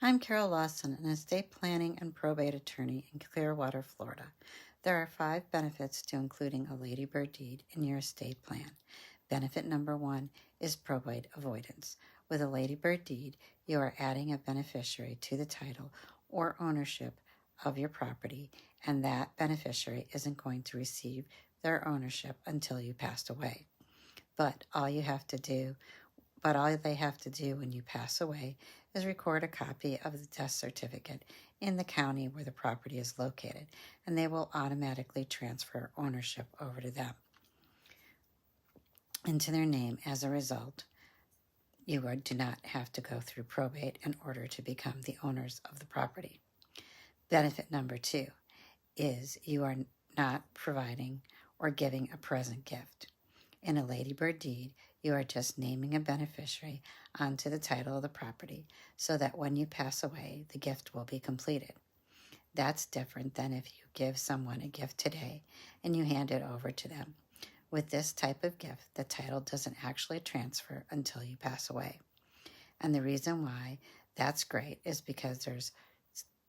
I'm Carol Lawson, an estate planning and probate attorney in Clearwater, Florida. There are 5 benefits to including a ladybird deed in your estate plan. Benefit number 1 is probate avoidance. With a ladybird deed, you are adding a beneficiary to the title or ownership of your property, and that beneficiary isn't going to receive their ownership until you pass away. But all they have to do when you pass away is record a copy of the death certificate in the county where the property is located, and they will automatically transfer ownership over to them into their name. As a result, you do not have to go through probate in order to become the owners of the property. Benefit number 2 is you are not providing or giving a present gift. In a ladybird deed, you are just naming a beneficiary onto the title of the property so that when you pass away, the gift will be completed. That's different than if you give someone a gift today and you hand it over to them. With this type of gift, the title doesn't actually transfer until you pass away. And the reason why that's great is because there's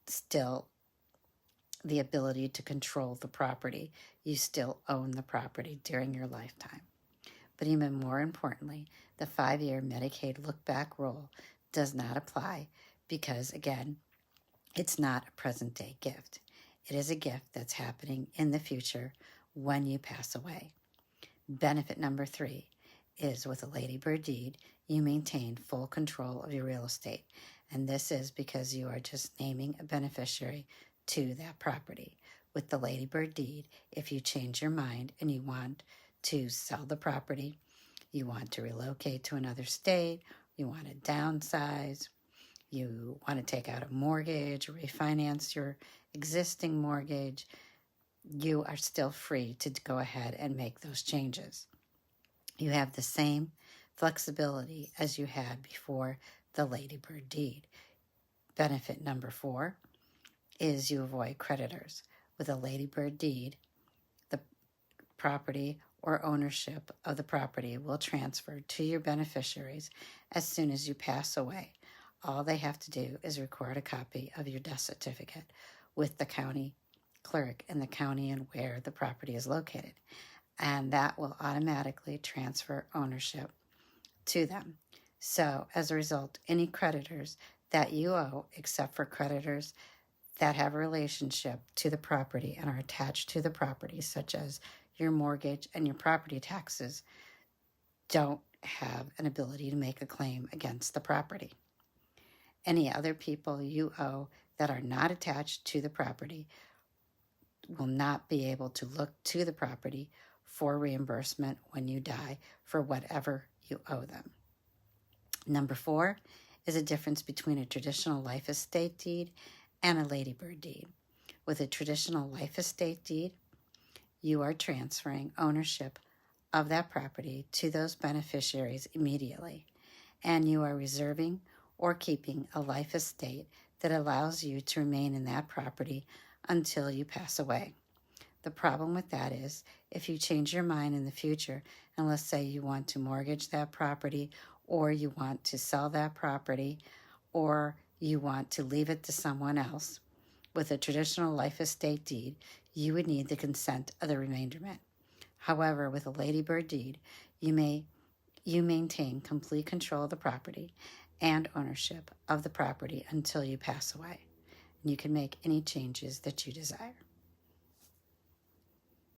still the ability to control the property. You still own the property during your lifetime. But even more importantly, the 5-year Medicaid look-back rule does not apply because, again, it's not a present-day gift. It is a gift that's happening in the future when you pass away. Benefit number 3 is with a ladybird deed, you maintain full control of your real estate. And this is because you are just naming a beneficiary to that property. With the ladybird deed, if you change your mind and you want to sell the property, you want to relocate to another state, you want to downsize, you want to take out a mortgage, refinance your existing mortgage, you are still free to go ahead and make those changes. You have the same flexibility as you had before the ladybird deed. Benefit number 4 is you avoid creditors. With a ladybird deed, the property or ownership of the property will transfer to your beneficiaries as soon as you pass away. All they have to do is record a copy of your death certificate with the county clerk in the county and where the property is located, and that will automatically transfer ownership to them. So as a result, any creditors that you owe, except for creditors that have a relationship to the property and are attached to the property, such as your mortgage and your property taxes, don't have an ability to make a claim against the property. Any other people you owe that are not attached to the property will not be able to look to the property for reimbursement when you die for whatever you owe them. Number 4 is a difference between a traditional life estate deed and a ladybird deed. With a traditional life estate deed, you are transferring ownership of that property to those beneficiaries immediately, and you are reserving or keeping a life estate that allows you to remain in that property until you pass away. The problem with that is if you change your mind in the future, and let's say you want to mortgage that property, or you want to sell that property, or you want to leave it to someone else, with a traditional life estate deed, you would need the consent of the remainderment. However, with a ladybird deed, you maintain complete control of the property and ownership of the property until you pass away. And you can make any changes that you desire.